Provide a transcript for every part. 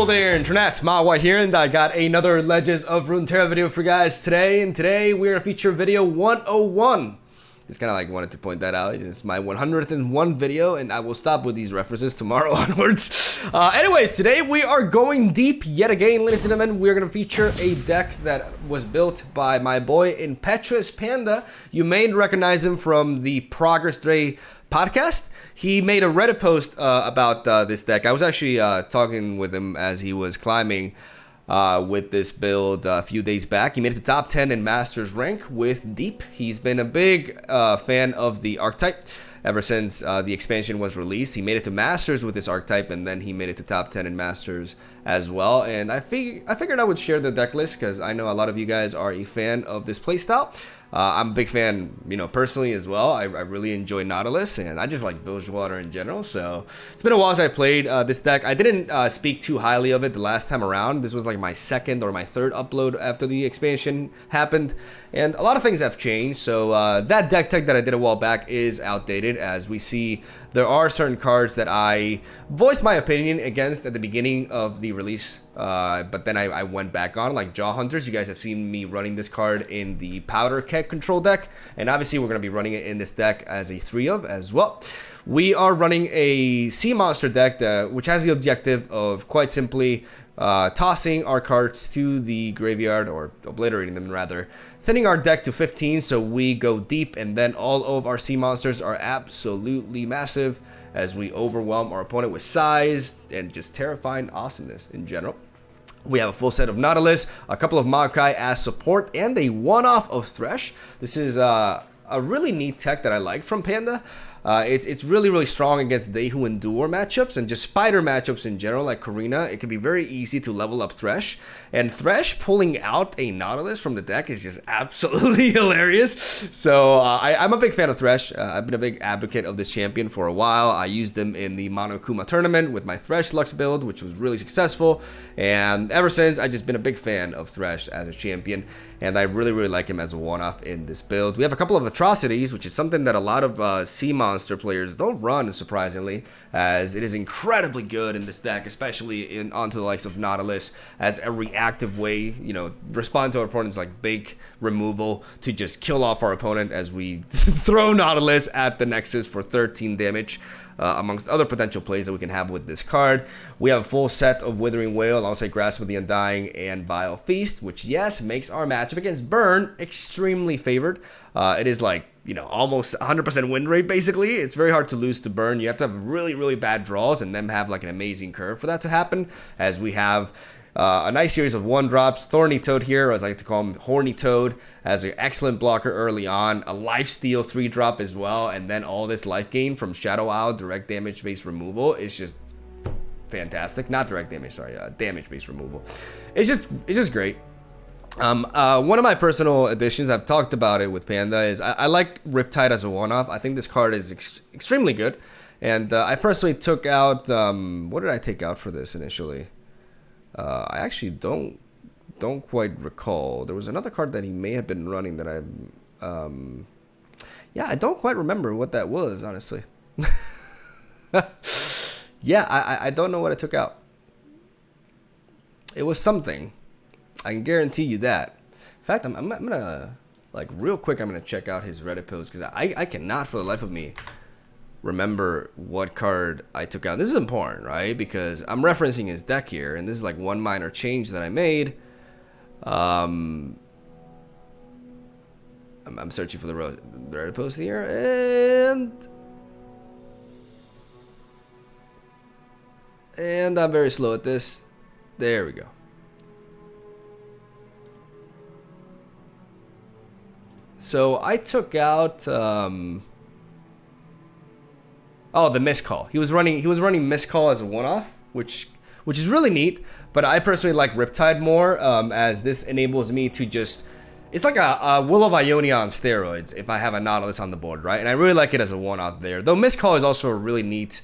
Hello there, internet. MegaMogwai here, and I got another Legends of Runeterra video for you guys today. And today we're gonna feature video 101. Just kind of like wanted to point that out. It's my 101 video, and I will stop with these references tomorrow onwards. Anyways, today we are going deep yet again, ladies and gentlemen. We're gonna feature a deck that was built by my boy Impetuous Panda. You may recognize him from the Progress Day podcast. He made a Reddit post about this deck. I was actually talking with him as he was climbing with this build a few days back. He made it to top 10 in Masters rank with Deep. He's been a big fan of the archetype ever since the expansion was released. He made it to Masters with this archetype, and then he made it to top 10 in Masters as well. And I figured I would share the deck list because I know a lot of you guys are a fan of this playstyle. I'm a big fan, personally as well. I really enjoy Nautilus, and I just like Bilgewater in general. So it's been a while since I played this deck. I didn't speak too highly of it the last time around. This was like my second or my third upload after the expansion happened, and a lot of things have changed. So that deck tech that I did a while back is outdated, as we see there are certain cards that I voiced my opinion against at the beginning of the release, but then I went back on, like Jaw Hunters. You guys have seen me running this card in the Powder Keg control deck, and obviously we're going to be running it in this deck as a 3-of as well. We are running a Sea Monster deck which has the objective of quite simply tossing our cards to the graveyard, or obliterating them rather, thinning our deck to 15 so we go deep, and then all of our Sea Monsters are absolutely massive as we overwhelm our opponent with size and just terrifying awesomeness in general. We have a full set of Nautilus, a couple of Maokai as support, and a one-off of Thresh. This is a really neat tech that I like from Panda. It's really, really strong against They Who Endure matchups and just spider matchups in general, like Corina. It can be very easy to level up Thresh. And Thresh pulling out a Nautilus from the deck is just absolutely hilarious. So I'm a big fan of Thresh. I've been a big advocate of this champion for a while. I used them in the Monokuma tournament with my Thresh Lux build, which was really successful. And ever since, I've just been a big fan of Thresh as a champion. And I really, really like him as a one-off in this build. We have a couple of atrocities, which is something that a lot of Sea Monster players don't run, surprisingly, as it is incredibly good in this deck, especially onto the likes of Nautilus, as a reactive way, respond to our opponents like big removal to just kill off our opponent as we throw Nautilus at the Nexus for 13 damage. Amongst other potential plays that we can have with this card. We have a full set of Withering Wail, alongside Grasp of the Undying and Vile Feast, which, yes, makes our matchup against Burn extremely favored. It is like, almost 100% win rate, basically. It's very hard to lose to Burn. You have to have really, really bad draws and then have like an amazing curve for that to happen, as we have a nice series of 1-drops. Thorny Toad here, as I like to call him, Horny Toad, as an excellent blocker early on. A Lifesteal 3-drop as well, and then all this life gain from Shadow Owl, direct damage-based removal is just fantastic. Not direct damage, sorry, damage-based removal. It's just great. One of my personal additions, I've talked about it with Panda, is I like Riptide as a one-off. I think this card is extremely good, and I personally took out, what did I take out for this initially? I actually don't quite recall. There was another card that he may have been running that I don't quite remember what that was, honestly. Yeah, I don't know what I took out. It was something. I can guarantee you that. In fact, I'm gonna, like, real quick, I'm gonna check out his Reddit post, because I cannot for the life of me remember what card I took out. This is important, right? Because I'm referencing his deck here, and this is like one minor change that I made. I'm searching for the Reddit post here, and I'm very slow at this. There we go. So I took out oh, the Miscall. He was running Miscall as a one-off, which is really neat. But I personally like Riptide more, as this enables me to just, it's like a Will of Ionia on steroids if I have a Nautilus on the board, right? And I really like it as a one-off there. Though Miscall is also a really neat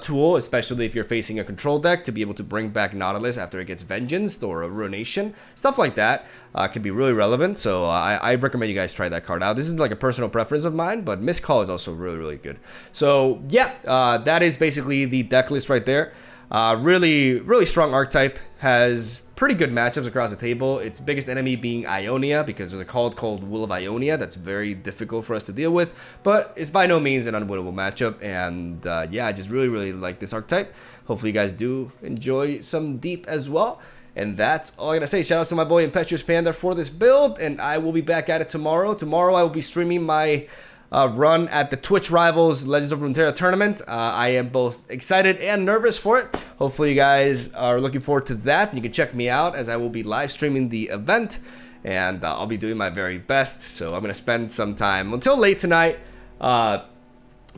tool, especially if you're facing a control deck, to be able to bring back Nautilus after it gets Vengeance or a Ruination. Stuff like that can be really relevant, so I recommend you guys try that card out. This is like a personal preference of mine, but Miscall is also really, really good. So yeah, that is basically the deck list right there. Really strong archetype. Has pretty good matchups across the table. Its biggest enemy being Ionia, because there's a card called Will of Ionia that's very difficult for us to deal with, but it's by no means an unwinnable matchup. And yeah, I just really like this archetype. Hopefully you guys do enjoy some deep as well. And that's all I'm gonna say. Shout out to my boy Impetuous Panda for this build, and I will be back at it tomorrow. Tomorrow I will be streaming my run at the Twitch Rivals Legends of Runeterra tournament. I am both excited and nervous for it. Hopefully you guys are looking forward to that. You can check me out as I will be live streaming the event, and I'll be doing my very best. So I'm gonna spend some time until late tonight,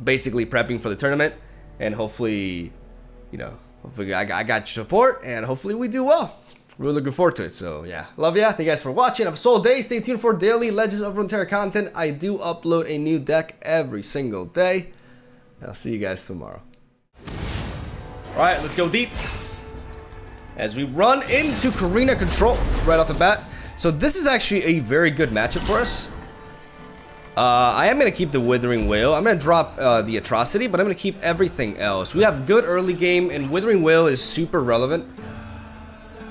basically prepping for the tournament, and hopefully, you know, hopefully I got your support, and hopefully we do well. Really looking forward to it. So yeah, love ya. Thank you guys for watching. Have a soul day. Stay tuned for daily Legends of Runeterra content. I do upload a new deck every single day. I'll see you guys tomorrow. All right, let's go deep as we run into Corina control right off the bat. So this is actually a very good matchup for us. I am going to keep the Withering Wail. I'm going to drop the Atrocity, but I'm going to keep everything else. We have good early game, and Withering Wail is super relevant.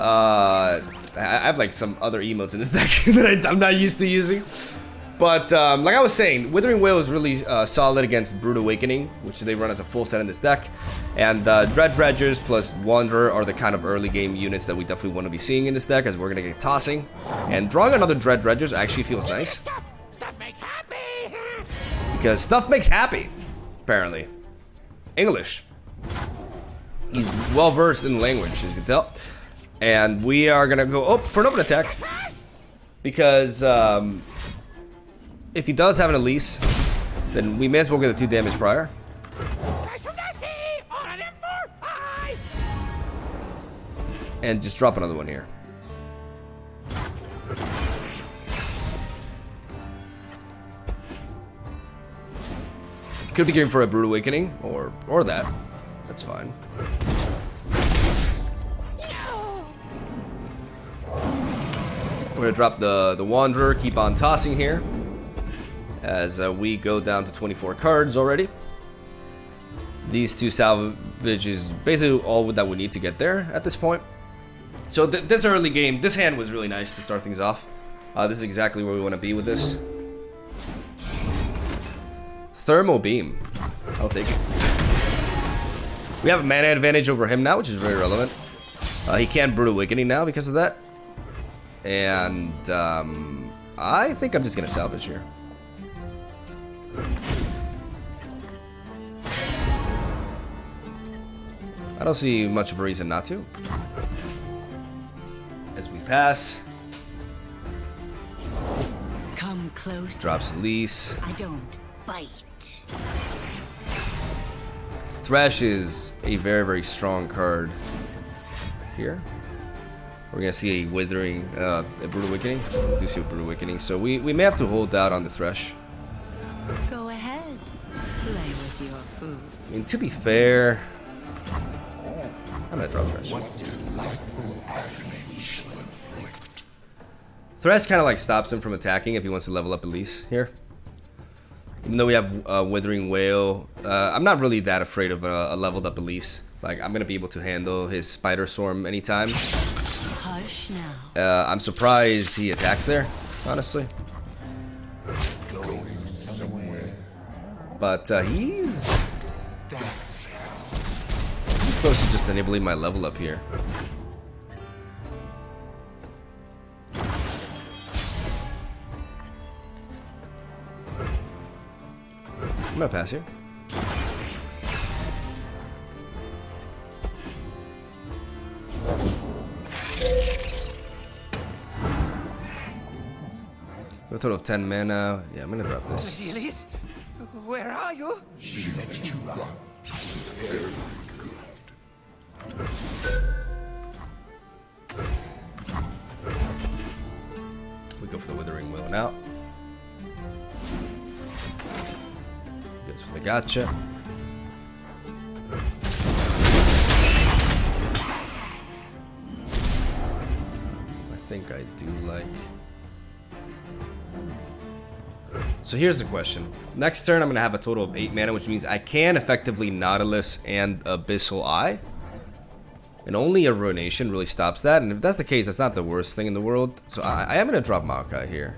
I have like some other emotes in this deck that I'm not used to using. But like I was saying, Withering Wail is really solid against Brood Awakening, which they run as a full set in this deck. And Dread Dredgers plus Wanderer are the kind of early game units that we definitely want to be seeing in this deck, as we're going to get tossing. And drawing another Dread Dredgers actually feels nice. Stuff makes happy. Because stuff makes happy, apparently. English. He's well versed in the language, as you can tell. And we are gonna go for an open attack, because if he does have an Elise, then we may as well get the 2 damage prior. And just drop another one here. Could be going for a Brood Awakening or that. That's fine. We're gonna drop the Wanderer, keep on tossing here, as we go down to 24 cards already. These 2 salvage is basically all that we need to get there at this point. So this early game, this hand was really nice to start things off. This is exactly where we want to be with this. Thermal Beam, I'll take it. We have a mana advantage over him now, which is very relevant. He can Brood Awakening now because of that. And I think I'm just gonna salvage here. I don't see much of a reason not to. As we pass, Come close. drops Elise. I don't bite. Thresh is a very strong card here. We're gonna see a Withering, a Brood Awakening. We do see a Brood Awakening, so we may have to hold out on the Thresh. Go ahead. Play with your food. I mean, to be fair, I'm gonna drop Thresh. Thresh kind of like stops him from attacking if he wants to level up Elise here. Even though we have Withering Wail, I'm not really that afraid of a leveled up Elise. Like, I'm gonna be able to handle his Spider Swarm anytime. Hush now. I'm surprised he attacks there, honestly. But he's close to just enabling my level up here. I'm gonna pass here. A total of 10 mana. Yeah, I'm gonna drop this. Elise, where are you? She let you run. Very good. We go for the Withering Wail now. Goes for the gotcha. I think I do like. So here's the question. Next turn, I'm going to have a total of 8 mana, which means I can effectively Nautilus and Abyssal Eye. And only a Ruination really stops that. And if that's the case, that's not the worst thing in the world. So I am going to drop Maokai here.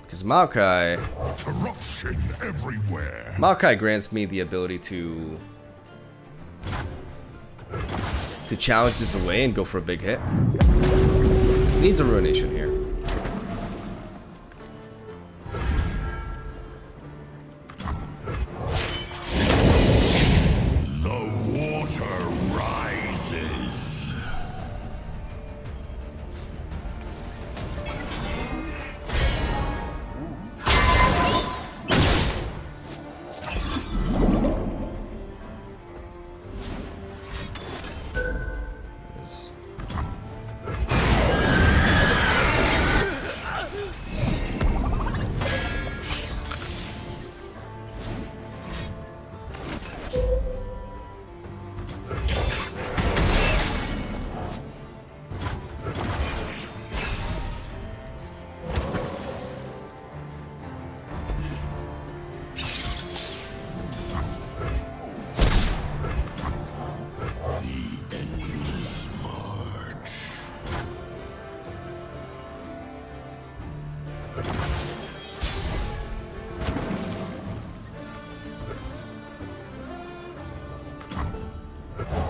Because Maokai... Corruption everywhere. Maokai grants me the ability to challenge this away and go for a big hit. Needs a Ruination here.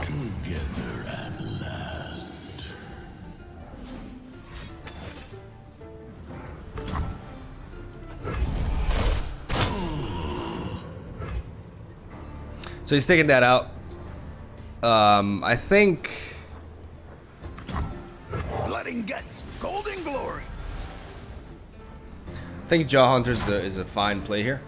Together at last. So he's taking that out. I think... Blood and guts, golden glory. I think Jaw Hunter is a fine play here.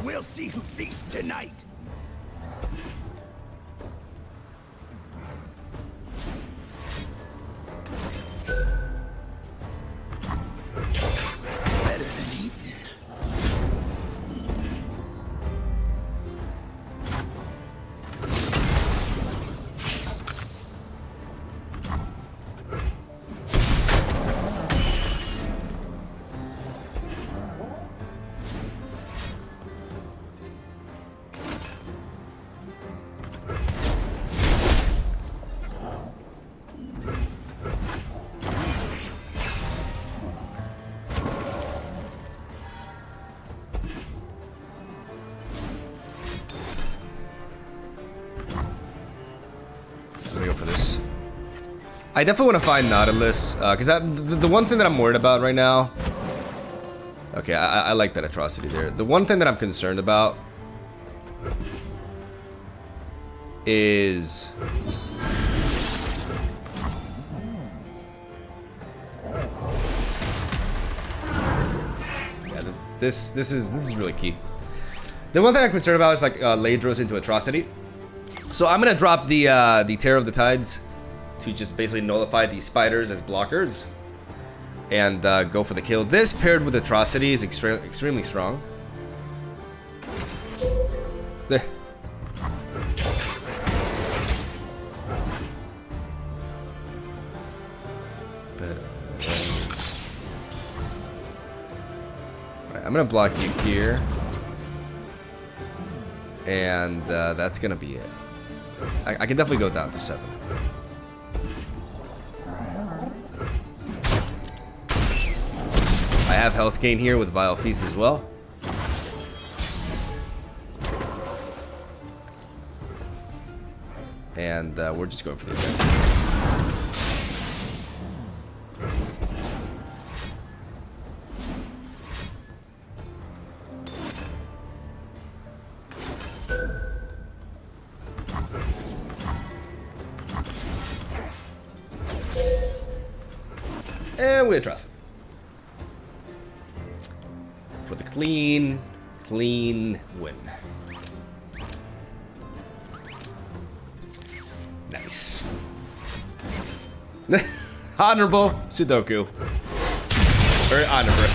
We'll see who feasts tonight. Better than eating. Go for this. I definitely want to find Nautilus, because the one thing that I'm worried about right now... Okay, I like that atrocity there. The one thing that I'm concerned about is... Yeah, this is really key. The one thing I'm concerned about is like Ladros into atrocity. So I'm gonna drop the Terror of the Tides to just basically nullify these spiders as blockers and go for the kill. This paired with Atrocity is extremely strong. But, right, I'm gonna block you here, and that's gonna be it. I can definitely go down to 7. I have health gain here with Vile Feast as well. And we're just going for the attack. And we trust it. For the clean win. Nice. Honorable Sudoku. Or honorable.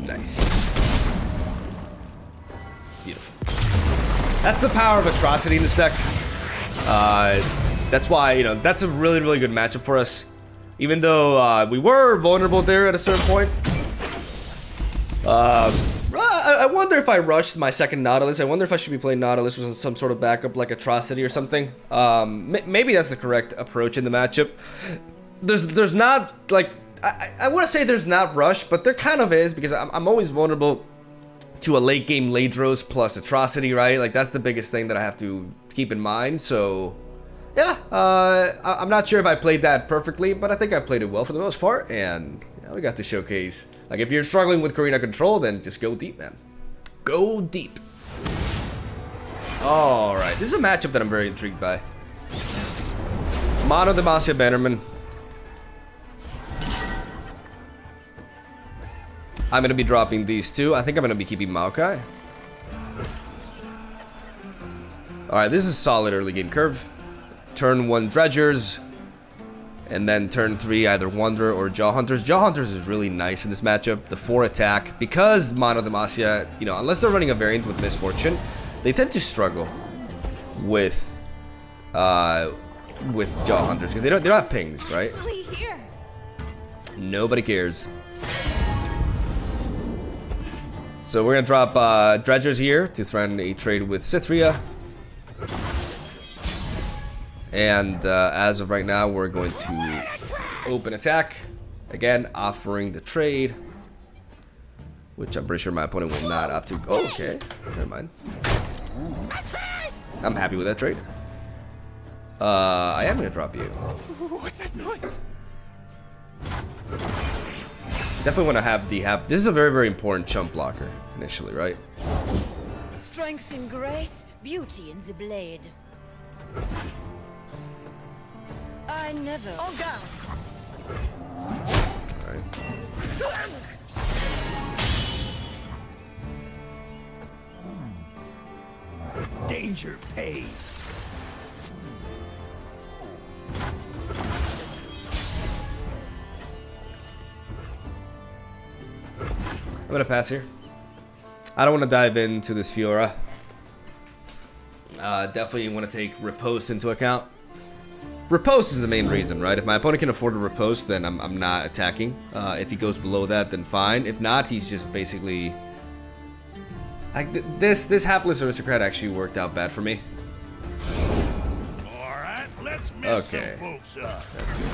Nice. Beautiful. That's the power of Atrocity in this deck. That's why, you know, that's a really, really good matchup for us. Even though we were vulnerable there at a certain point. I wonder if I rushed my second Nautilus. I wonder if I should be playing Nautilus with some sort of backup like Atrocity or something. Maybe that's the correct approach in the matchup. There's not like I want to say there's not rush, but there kind of is because I'm always vulnerable to a late game Ladros plus Atrocity, right? Like that's the biggest thing that I have to keep in mind. So yeah, I'm not sure if I played that perfectly, but I think I played it well for the most part, and yeah, we got the showcase. Like if you're struggling with Corina control, then just go deep, man. Go deep. All right, this is a matchup that I'm very intrigued by. Mono Demacia Bannerman. I'm gonna be dropping these two. I think I'm gonna be keeping Maokai. Alright, this is solid early game curve. Turn 1 Dredgers. And then turn 3 either Wanderer or Jaw Hunters. Jaw Hunters is really nice in this matchup. The 4 attack. Because Mono Demacia, you know, unless they're running a variant with Misfortune, they tend to struggle with Jaw Hunters. Because they don't have pings, right? Nobody cares. So we're gonna drop Dredgers here to threaten a trade with Cithria. And as of right now, we're going to open attack. Again, offering the trade. Which I'm pretty sure my opponent will not opt to. Oh, okay. Never mind. I'm happy with that trade. I am gonna drop you. What's that noise? Definitely want to have this is a very, very important chump blocker initially, right? Strength and grace, beauty in the blade. I never. On down. Alright. Danger pays. I'm gonna pass here. I don't want to dive into this Fiora. Definitely want to take riposte into account. Riposte is the main reason, right? If my opponent can afford to riposte, then I'm not attacking. If he goes below that, then fine. If not, he's just basically... This Hapless Aristocrat actually worked out bad for me. Alright, let's mess some folks up. That's good.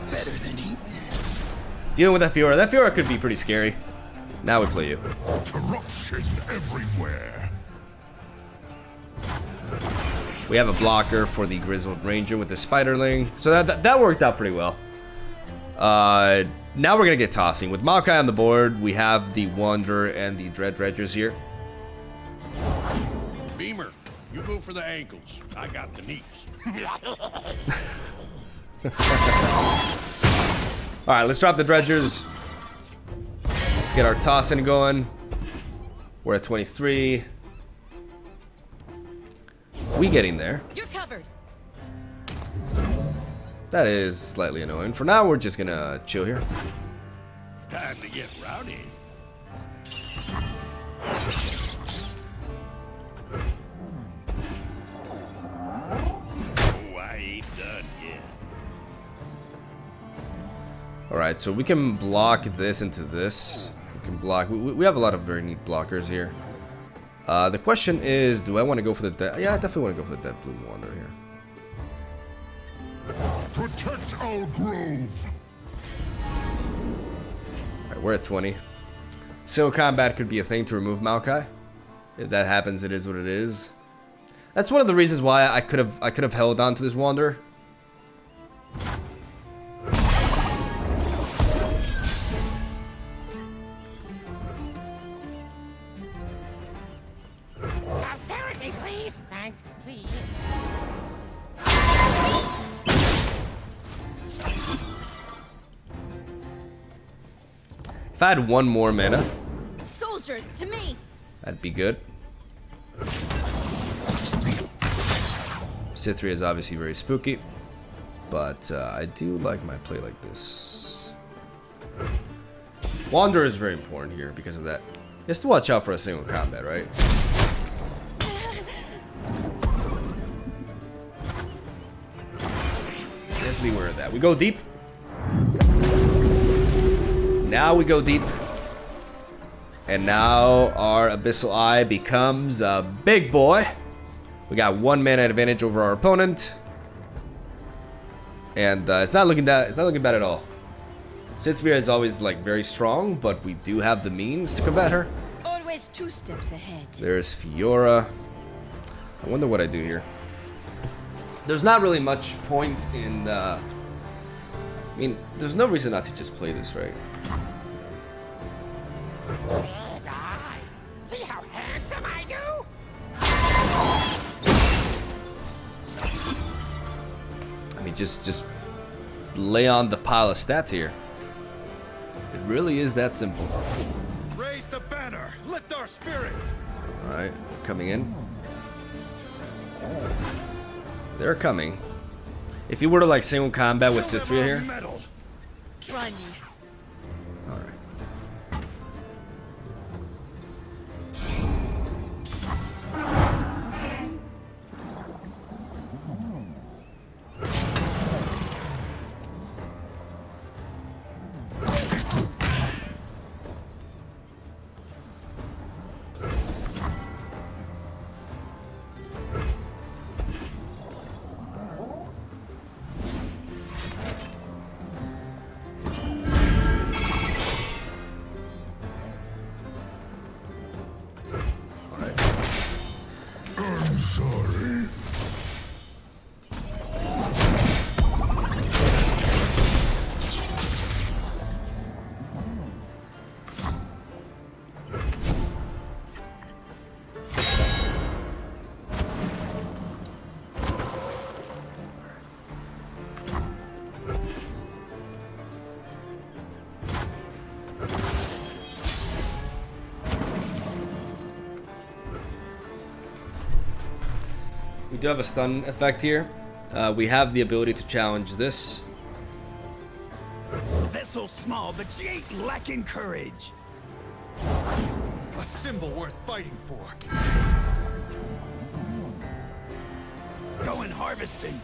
Better than eating. Dealing with that Fiora. That Fiora could be pretty scary. Now we play you. Corruption everywhere. We have a blocker for the Grizzled Ranger with the Spiderling. So that worked out pretty well. Now we're going to get tossing. With Maokai on the board, we have the Wanderer and the Dredgers here. Beamer, you go for the ankles. I got the knees. Alright, let's drop the Dredgers. Let's get our tossing going. We're at 23. We getting there. You're covered. That is slightly annoying. For now, we're just gonna chill here. Time to get rowdy. Oh, I ain't done yet. Alright, so we can block this into this. We can block... We have a lot of very neat blockers here. The question is, do I want to go for the... Yeah, I definitely want to go for the Dead Blue Wanderer here. Protect our grove. Alright, we're at 20. Single combat could be a thing to remove Maokai. If that happens, it is what it is. That's one of the reasons why I could have held on to this Wanderer. Austerity, please. Thanks, please. If I had one more mana, Soldiers, to me. that'd be good. Cithria is obviously very spooky, but I do like my play like this. Wanderer is very important here because of that. Just to watch out for a single combat, right? exactly where that. We go deep. Now we go deep. And now our Abyssal Eye becomes a big boy. We got 1 mana advantage over our opponent. And it's not looking bad at all. Cynthia is always like very strong, but we do have the means to combat her. Always 2 steps ahead. There's Fiora. I wonder what I do here. There's not really much point in I mean, there's no reason not to just play this, right? Hey, guy. See how handsome I do? I mean, just lay on the pile of stats here. It really is that simple. Raise the banner. Lift our spirits. All right, they're coming in. They're coming. If you were to like single combat with Cithria here. Metal. Try me. All right. I'm sorry. We do have a stun effect here. We have the ability to challenge this. Vessel small, but she ain't lacking courage. A symbol worth fighting for. Going harvesting.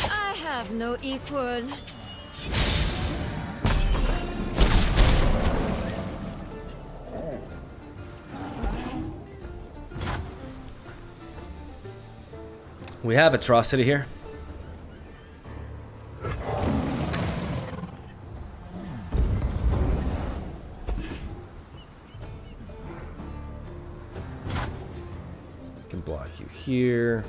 I have no equal. We have Atrocity here. Can block you here.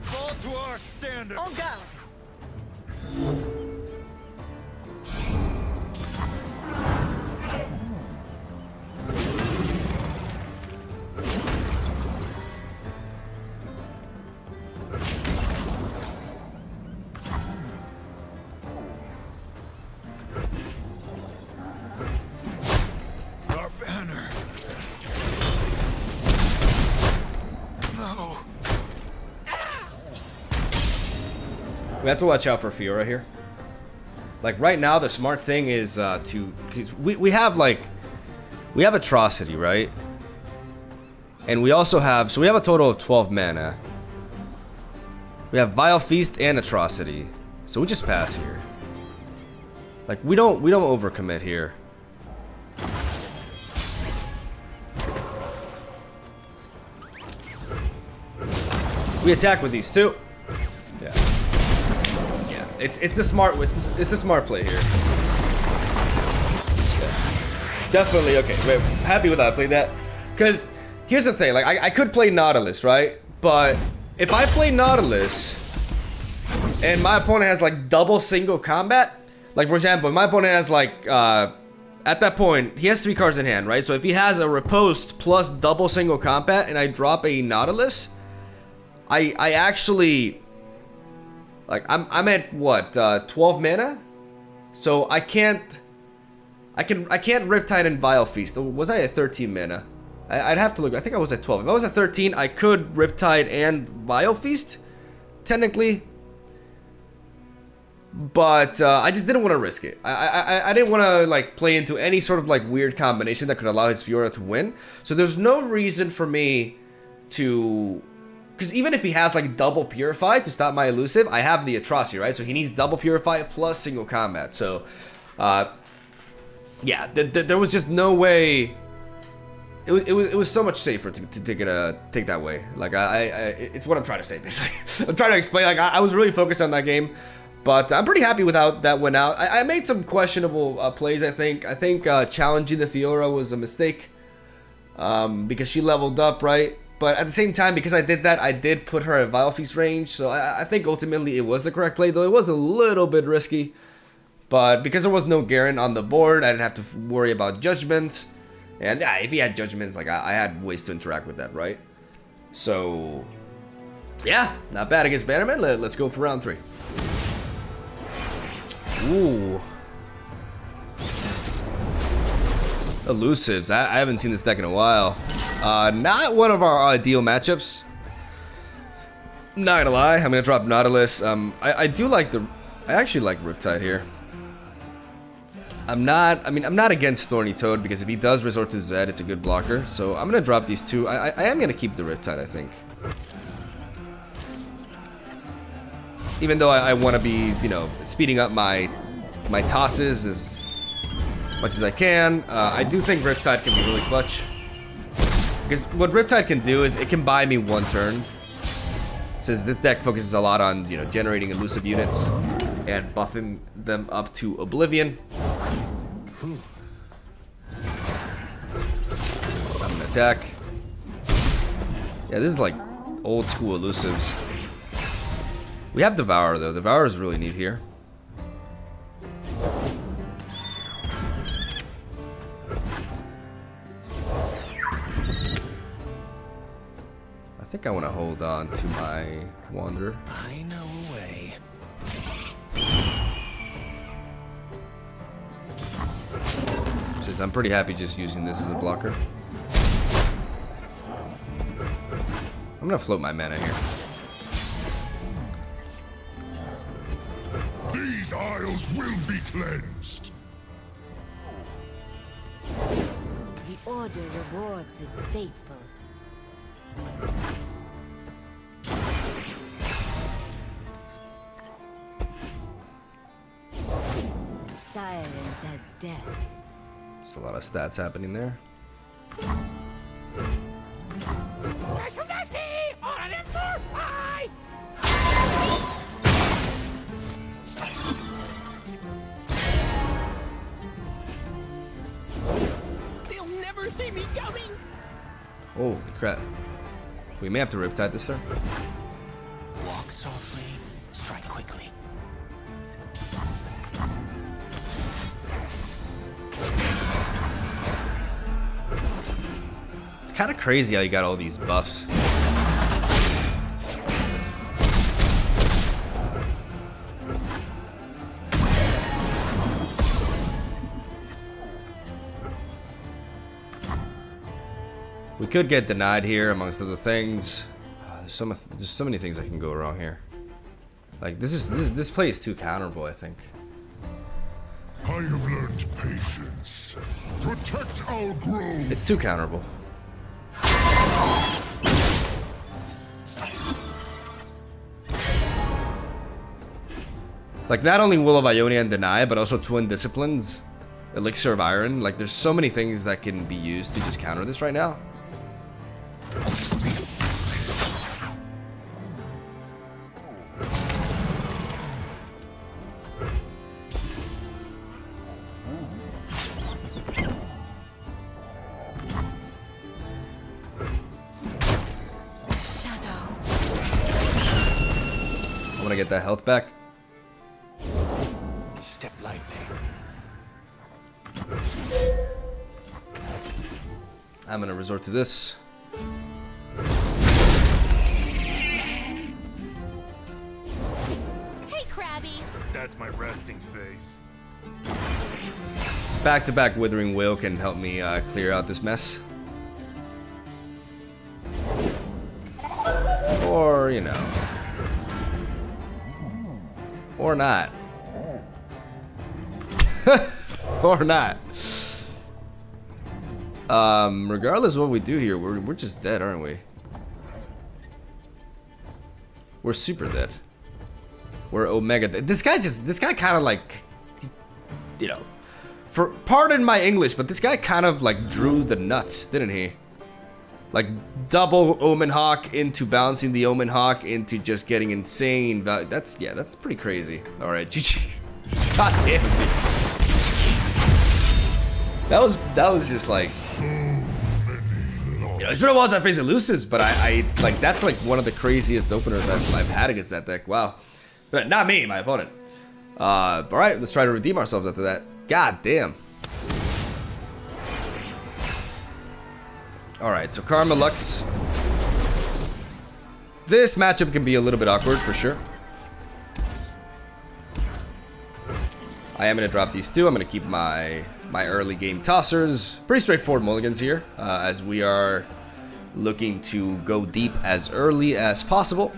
Fall to our standard. On guard. Our banner. No. We have to watch out for Fiora here. Like right now, the smart thing is cause we have Atrocity, right? And we also have, so we have a total of 12 mana. We have Vile Feast and Atrocity, so we just pass here. Like we don't overcommit here. We attack with these too. Yeah. Yeah. It's the smart play here. Yeah. Definitely okay. Wait, happy with how I played that. Cause here's the thing, like I could play Nautilus, right? But if I play Nautilus and my opponent has like double single combat, like for example, if my opponent has like at that point he has 3 cards in hand, right? So if he has a Riposte plus double single combat and I drop a Nautilus, I actually like I'm at what 12 mana, so I can't Riptide and Vile Feast. Was I at 13 mana? I'd have to look. I think I was at 12. If I was at 13, I could Riptide and Vile Feast, technically. But I just didn't want to risk it. I didn't want to like play into any sort of like weird combination that could allow his Fiora to win. So there's no reason for me to, because even if he has like double Purify to stop my Elusive, I have the Atrocity, right? So he needs double Purify plus single combat. So yeah, there was just no way. It was so much safer to take that way. Like it's what I'm trying to say basically. I'm trying to explain. Like I was really focused on that game. But I'm pretty happy with how that went out. I made some questionable plays, I think. I think challenging the Fiora was a mistake because she leveled up, right? But at the same time, because I did that, I did put her at Vile Feast range. So I think ultimately it was the correct play, though it was a little bit risky. But because there was no Garen on the board, I didn't have to worry about judgments. And yeah, if he had judgments, like I had ways to interact with that, right? So yeah, not bad against Bannerman. Let's go for round 3. Ooh. Elusives. I haven't seen this deck in a while. Not one of our ideal matchups. Not gonna lie. I'm gonna drop Nautilus. I do like the. I actually like Riptide here. I'm not against Thorny Toad because if he does resort to Zed, it's a good blocker. So I'm gonna drop these two. I am gonna keep the Riptide, I think. Even though I want to be, you know, speeding up my tosses as much as I can, I do think Riptide can be really clutch. Because what Riptide can do is it can buy me 1 turn. Since this deck focuses a lot on, you know, generating elusive units and buffing them up to Oblivion. I'm gonna attack. Yeah, this is like old school elusives. We have Devour though. Devour is really neat here. I think I want to hold on to my Wanderer. I know a way. Since I'm pretty happy just using this as a blocker. I'm gonna float my mana here. These isles will be cleansed. The Order rewards its faithful. Silent as death. There's a lot of stats happening there. They'll never see me coming. Holy crap. We may have to Riptide this turn. Walk softly, strike quickly. It's kind of crazy how you got all these buffs. We could get denied here, amongst other things. There's so many things that can go wrong here. Like this play is too counterable, I think. I have learned patience. Protect our grove. It's too counterable. Like not only Will of Ionia and Deny, but also Twin Disciplines, Elixir of Iron. Like there's so many things that can be used to just counter this right now. I want to get that health back. Step lightly. I'm gonna resort to this. Hey, Krabby. That's my resting face. Back-to-back Withering Wail can help me clear out this mess. Or, you know. Or not. Or not. Regardless of what we do here, we're just dead, aren't we? We're super dead. We're Omega dead. This guy kind of like, you know, pardon my English, but this guy kind of like drew the nuts, didn't he? Like double Omen Hawk into balancing the Omen Hawk into just getting insane value. That's pretty crazy. All right, GG. God damn it. That was just like, you know, it's been a while since I faced Elusives, but I like that's like one of the craziest openers I've had against that deck. Wow, but not me, my opponent. All right, let's try to redeem ourselves after that. God damn. All right, so Karma Lux. This matchup can be a little bit awkward for sure. I am gonna drop these two. I'm gonna keep my early game tossers. Pretty straightforward mulligans here, as we are looking to go deep as early as possible.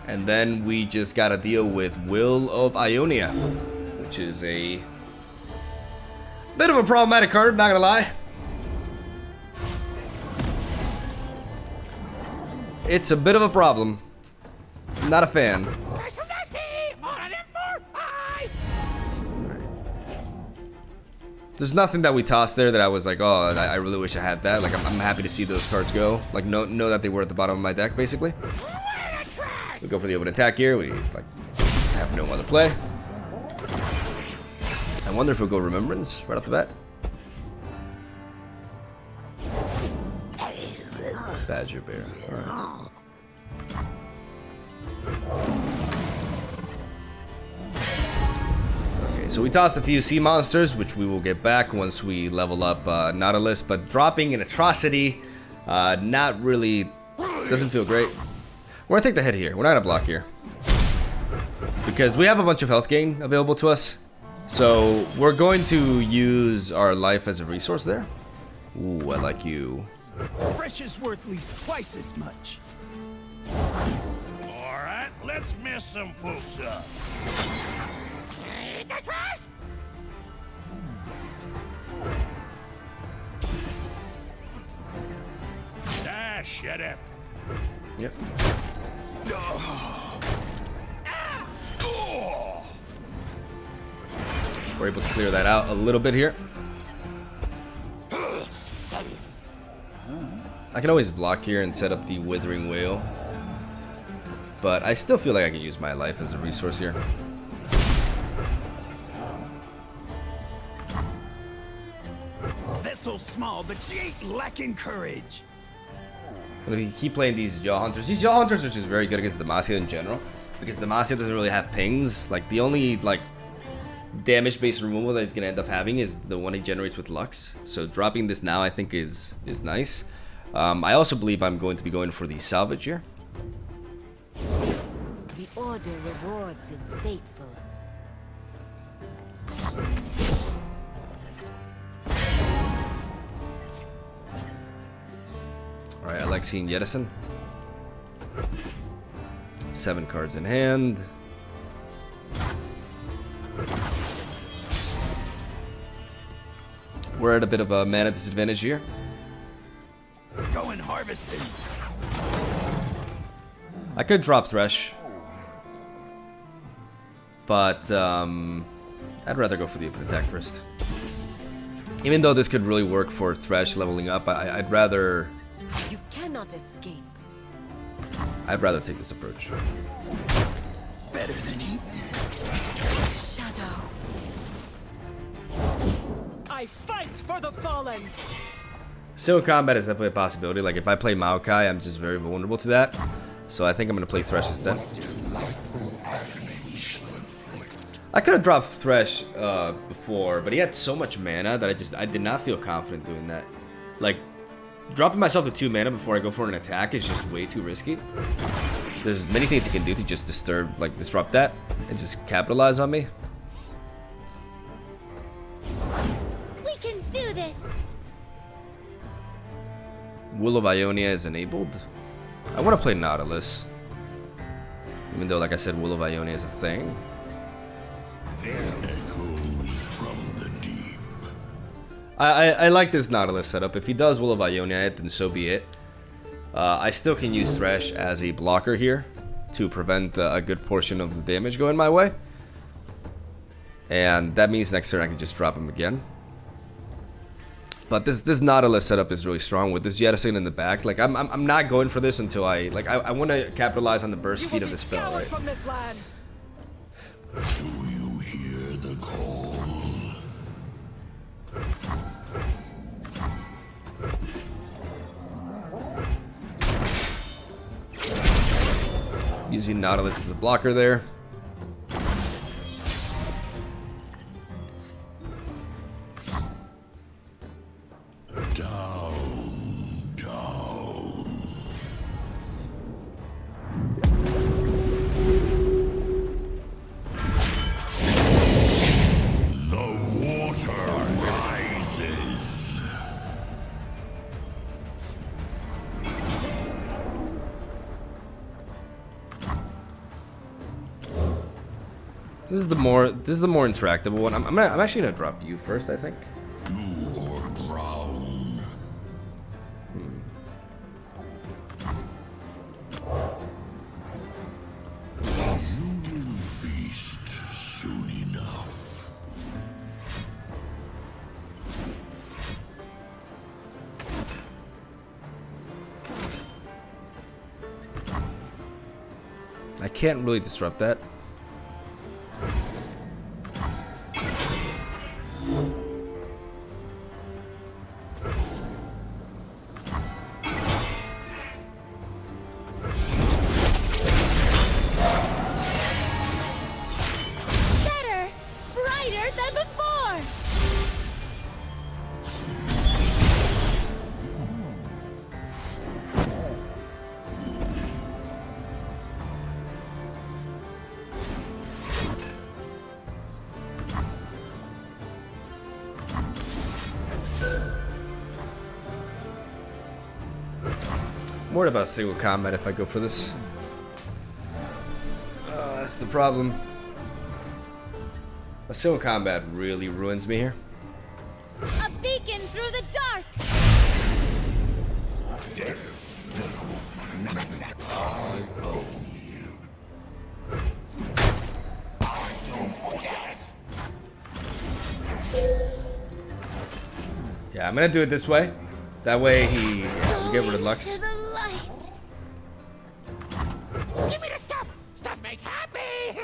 And then we just gotta deal with Will of Ionia, which is a bit of a problematic card, not gonna lie. It's a bit of a problem. Not a fan. There's nothing that we tossed there that I was like, oh, I really wish I had that. Like, I'm happy to see those cards go. Like, know that they were at the bottom of my deck, basically. We go for the open attack here. We, like, have no other play. I wonder if we'll go Remembrance right off the bat. Badger Bear. All right. Okay, so we tossed a few sea monsters, which we will get back once we level up Nautilus, but dropping an Atrocity, not really, doesn't feel great. We're gonna take the hit here. We're not gonna block here. Because we have a bunch of health gain available to us. So we're going to use our life as a resource there. Ooh, I like you. Fresh is worth at least twice as much. All right, let's mess some folks up. Eat the trash! Ah, shut up. Yep. We're able to clear that out a little bit here. I can always block here and set up the Withering Whale, but I still feel like I can use my life as a resource here. Vessel's small, but she ain't lacking courage. I'm gonna keep playing these Yaw Hunters. These Yaw Hunters are just very good against Demacia in general, because Demacia doesn't really have pings. Like, the only, like, damage-based removal that it's gonna end up having is the one it generates with Lux. So dropping this now, I think, is nice. I also believe I'm going to be going for the salvage here. The order rewards its faithful. Alright, Alexian Jettison. 7 cards in hand. We're at a bit of a mana disadvantage here. Going harvesting. I could drop Thresh, but I'd rather go for the open attack first. Even though this could really work for Thresh leveling up, I'd rather... You cannot escape. I'd rather take this approach. Better than eating. Shadow. I fight for the fallen. Still, combat is definitely a possibility. Like, if I play Maokai, I'm just very vulnerable to that. So I think I'm going to play Thresh instead. I could have dropped Thresh before, but he had so much mana that I did not feel confident doing that. Like, dropping myself to 2 mana before I go for an attack is just way too risky. There's many things he can do to just disrupt that and just capitalize on me. We can do this. Will of Ionia is enabled. I want to play Nautilus. Even though, like I said, Will of Ionia is a thing. I like this Nautilus setup. If he does Will of Ionia it, then so be it. I still can use Thresh as a blocker here to prevent a good portion of the damage going my way. And that means next turn I can just drop him again. But this Nautilus setup is really strong with this Jettison in the back. Like I'm not going for this until I want to capitalize on the burst speed of the spell, right? From this land. Do you hear the call? Using Nautilus as a blocker there. Down, down. The water rises. This is the more interactable one. I'm actually gonna drop you first, I think. Dew or brown. You will feast soon enough. I can't really disrupt that. Better, brighter than before. I'm worried about single combat if I go for this. That's the problem. A single combat really ruins me here. A beacon through the dark. Yeah, I'm gonna do it this way. That way we get rid of Lux. To the light. Give me the stuff! Stuff make happy!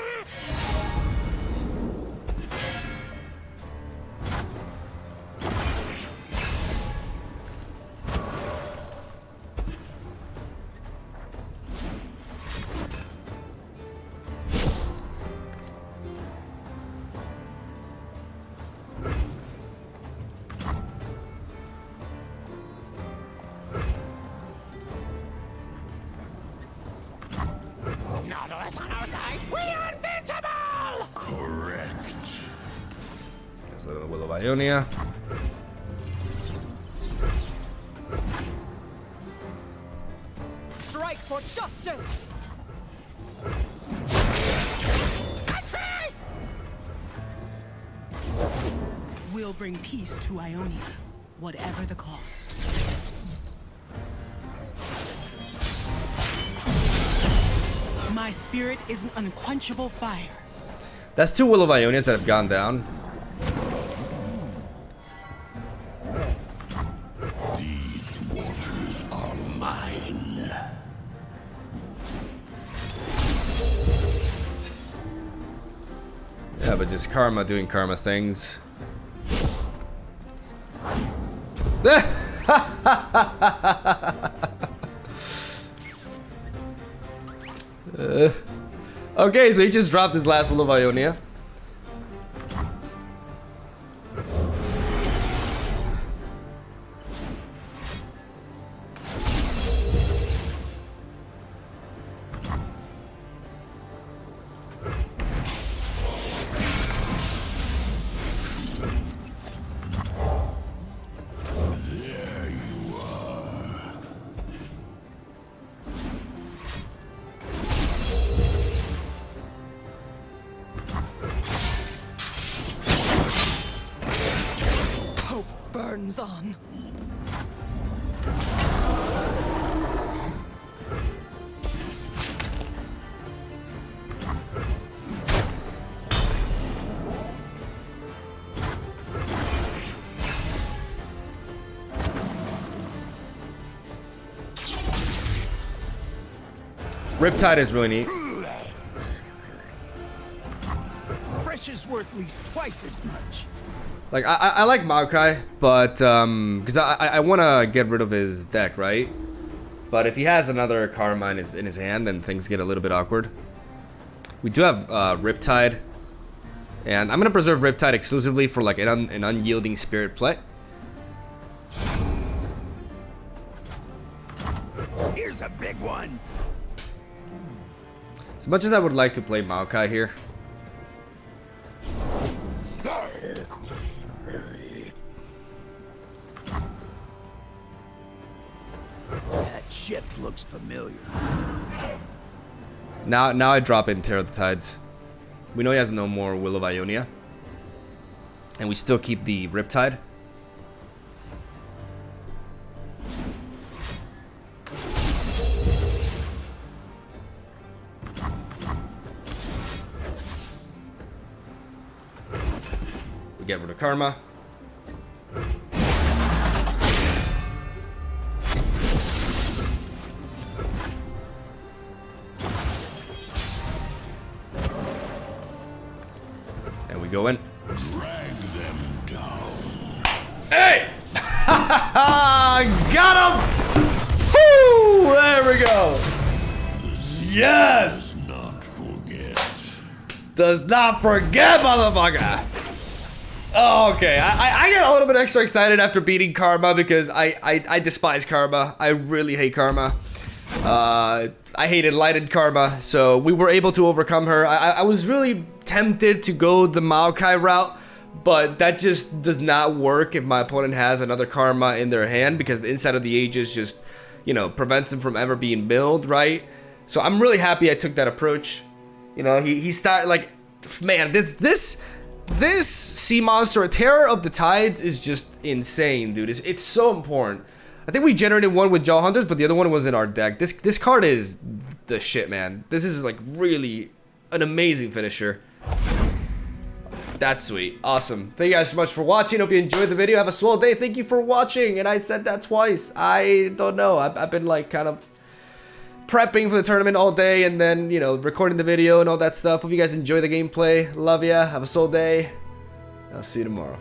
Nautilus on our side! We are invincible! Correct. There's a Will of Ionia. Strike for justice. We'll bring peace to Ionia, whatever the cost. My spirit is an unquenchable fire. That's two Will of Ionias that have gone down. These waters are mine. Yeah, but just Karma doing Karma things. Okay, so he just dropped his last Will of Ionia. There you are. Game's on. Riptide is really neat. Fresh is worth at least twice as much. Like I like Maokai, but because I want to get rid of his deck, right? But if he has another Karma in his hand, then things get a little bit awkward. We do have Riptide, and I'm gonna preserve Riptide exclusively for like an unyielding spirit play. Here's a big one. As much as I would like to play Maokai here, That ship looks familiar. now I drop in Terror of the Tides. We know he has no more Will of Ionia, and we still keep the Riptide. We get rid of Karma. And we go in. Drag them down. Hey! Got him! Woo! There we go. Yes! Does not forget. Does not forget, motherfucker! Oh, okay, I get a little bit extra excited after beating Karma because I despise Karma. I really hate Karma. I hate Enlightened Karma, so we were able to overcome her. I was really tempted to go the Maokai route, but that just does not work if my opponent has another Karma in their hand because the Inside of the Ages just, you know, prevents him from ever being milled, right? So I'm really happy I took that approach. You know, he started, like, man, this sea monster, a Terror of the Tides, is just insane, dude. It's so important. I think we generated one with Jaw Hunters, but the other one was in our deck. This card is the shit, man. This is like really an amazing finisher. That's sweet. Awesome. Thank you guys so much for watching. Hope you enjoyed the video. Have a swell day. Thank you for watching. And I said that twice. I don't know. I've been like kind of prepping for the tournament all day and then, you know, recording the video and all that stuff. Hope you guys enjoy the gameplay. Love ya. Have a swell day. I'll see you tomorrow.